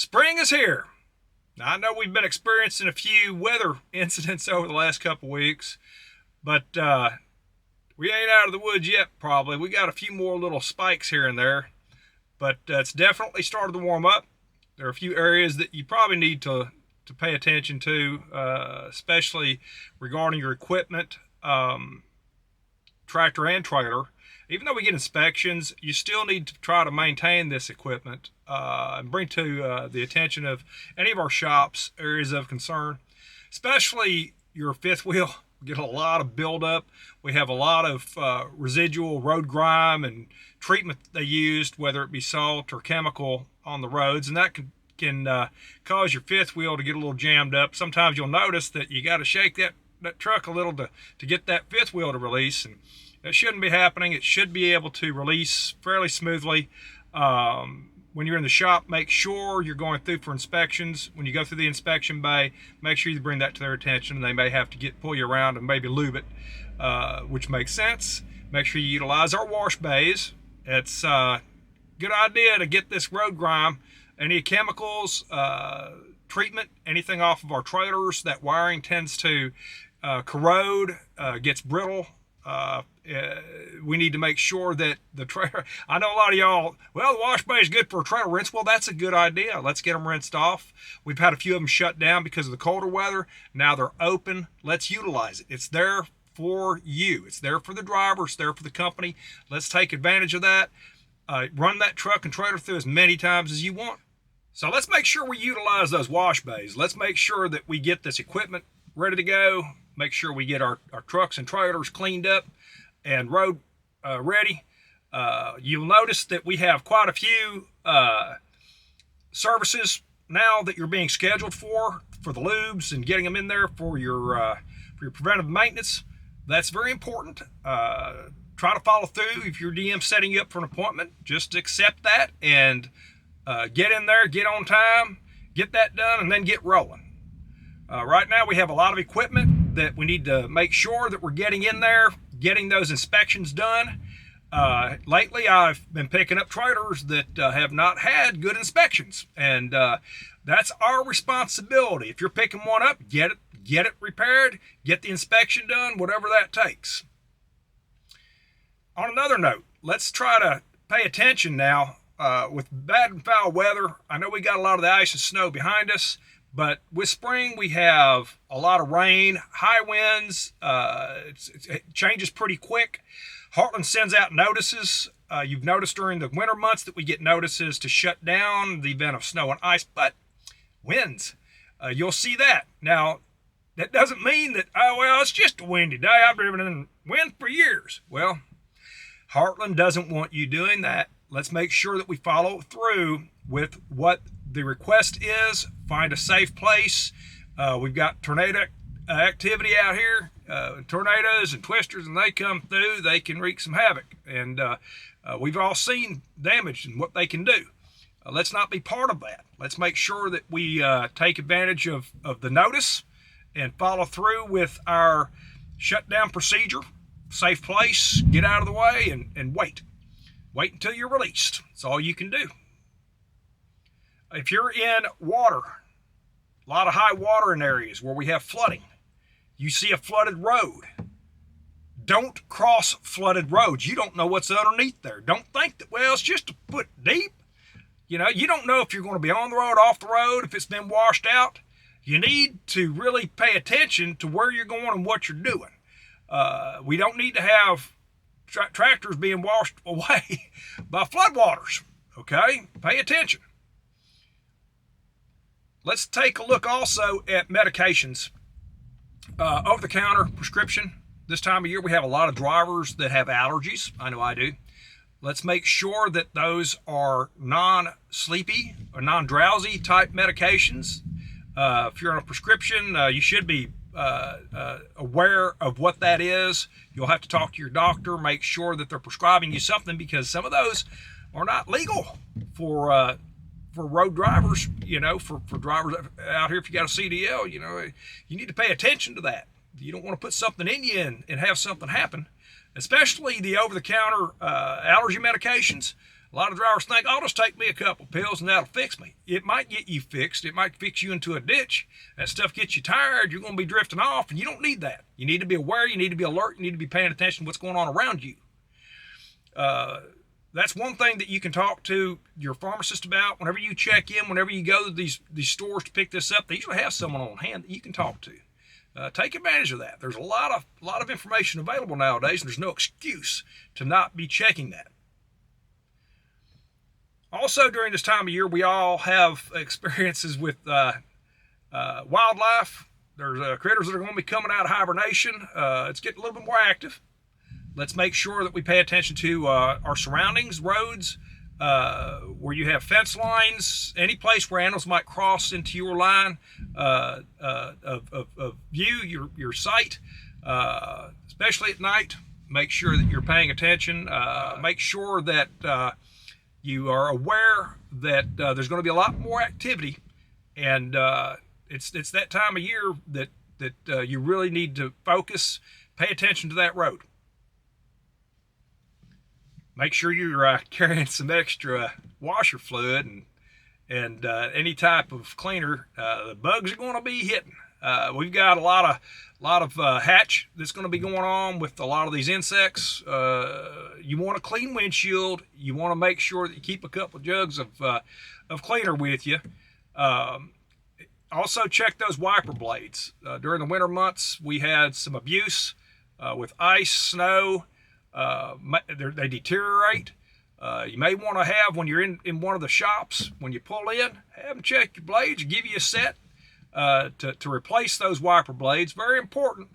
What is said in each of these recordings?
Spring is here. Now, I know we've been experiencing a few weather incidents over the last couple of weeks, but we ain't out of the woods yet, probably. We got a few more little spikes here and there, but it's definitely started to warm up. There are a few areas that you probably need to pay attention to, especially regarding your equipment, tractor and trailer. Even though we get inspections, you still need to try to maintain this equipment and bring to the attention of any of our shops areas of concern, especially your fifth wheel. We get a lot of buildup. We have a lot of residual road grime and treatment they used, whether it be salt or chemical, on the roads, and that can cause your fifth wheel to get a little jammed up. Sometimes you'll notice that you got to shake that truck a little to get that fifth wheel to release, and that shouldn't be happening. It should be able to release fairly smoothly. When you're in the shop, make sure you're going through for inspections. When you go through the inspection bay, make sure you bring that to their attention. They may have to pull you around and maybe lube it, which makes sense. Make sure you utilize our wash bays. It's a good idea to get this road grime, any chemicals, treatment, anything off of our trailers. That wiring tends to corrode, gets brittle. We need to make sure that the trailer, I know a lot of y'all, well, the wash bay is good for a trailer rinse. Well, that's a good idea. Let's get them rinsed off. We've had a few of them shut down because of the colder weather. Now they're open. Let's utilize it. It's there for you. It's there for the driver. It's there for the company. Let's take advantage of that. Run that truck and trailer through as many times as you want. So let's make sure we utilize those wash bays. Let's make sure that we get this equipment ready to go. Make sure we get our trucks and trailers cleaned up and road ready. You'll notice that we have quite a few services now that you're being scheduled for the lubes and getting them in there for your preventive maintenance. That's very important. Try to follow through. If your DM setting you up for an appointment, just accept that and get in there, get on time, get that done, and then get rolling. Right now we have a lot of equipment that we need to make sure that we're getting in there, getting those inspections done. Lately I've been picking up trailers that have not had good inspections, and that's our responsibility. If you're picking one up, get it repaired, get the inspection done, whatever that takes. On another note, let's try to pay attention now with bad and foul weather. I know we got a lot of the ice and snow behind us, but with spring, we have a lot of rain, high winds. It changes pretty quick. Heartland sends out notices. You've noticed during the winter months that we get notices to shut down the event of snow and ice, but winds, you'll see that. Now, that doesn't mean that, oh, well, it's just a windy day. I've driven in wind for years. Well, Heartland doesn't want you doing that. Let's make sure that we follow through with what the request is. Find a safe place. We've got tornado activity out here, tornadoes and twisters, and they come through, they can wreak some havoc. And we've all seen damage and what they can do. Let's not be part of that. Let's make sure that we take advantage of the notice and follow through with our shutdown procedure. Safe place, get out of the way, and wait. Wait until you're released. That's all you can do. If you're in water, a lot of high water in areas where we have flooding, you see a flooded road, don't cross flooded roads. You don't know what's underneath there. Don't think that, well, it's just a foot deep. You know, you don't know if you're going to be on the road, off the road, if it's been washed out. You need to really pay attention to where you're going and what you're doing. We don't need to have tractors being washed away by floodwaters, okay? Pay attention. Let's take a look also at medications. Over-the-counter prescription. This time of year we have a lot of drivers that have allergies. I know I do. Let's make sure that those are non-sleepy or non-drowsy type medications. If you're on a prescription, you should be aware of what that is. You'll have to talk to your doctor, make sure that they're prescribing you something, because some of those are not legal for road drivers, for drivers out here. If you got a CDL, you need to pay attention to that. You don't want to put something in you and have something happen, especially the over-the-counter allergy medications. A lot of drivers think, "I'll just take me a couple pills and that'll fix me." It might get you fixed. It might fix you into a ditch. That stuff gets you tired. You're going to be drifting off, and you don't need that. You need to be aware. You need to be alert. You need to be paying attention to what's going on around you. That's one thing that you can talk to your pharmacist about. Whenever you check in, whenever you go to these stores to pick this up, they usually have someone on hand that you can talk to. Take advantage of that. There's a lot of information available nowadays, and there's no excuse to not be checking that. Also, during this time of year, we all have experiences with wildlife. There's critters that are going to be coming out of hibernation. It's getting a little bit more active. Let's make sure that we pay attention to our surroundings, roads, where you have fence lines, any place where animals might cross into your line of view, your sight, especially at night. Make sure that you're paying attention. Make sure that you are aware that there's going to be a lot more activity, and it's that time of year that you really need to focus, pay attention to that road. Make sure you're carrying some extra washer fluid and any type of cleaner. The bugs are going to be hitting. We've got a lot of hatch that's going to be going on with a lot of these insects. You want a clean windshield. You want to make sure that you keep a couple of jugs of cleaner with you. Also check those wiper blades. During the winter months, we had some abuse with ice, snow. They deteriorate. You may want to have, when you're in one of the shops, when you pull in, have them check your blades, give you a set to replace those wiper blades. Very important.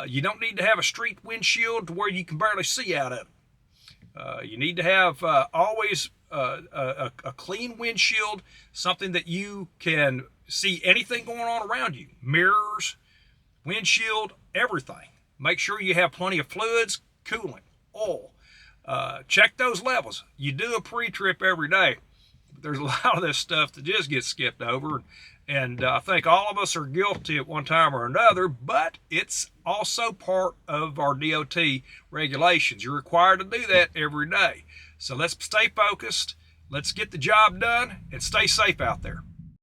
You don't need to have a street windshield to where you can barely see out of it. You need to have always a clean windshield, something that you can see anything going on around you. Mirrors, windshield, everything. Make sure you have plenty of fluids, coolant, oil. Check those levels. You do a pre-trip every day, but there's a lot of this stuff that just gets skipped over, and I think all of us are guilty at one time or another, but it's also part of our DOT regulations. You're required to do that every day. So let's stay focused, let's get the job done, and stay safe out there.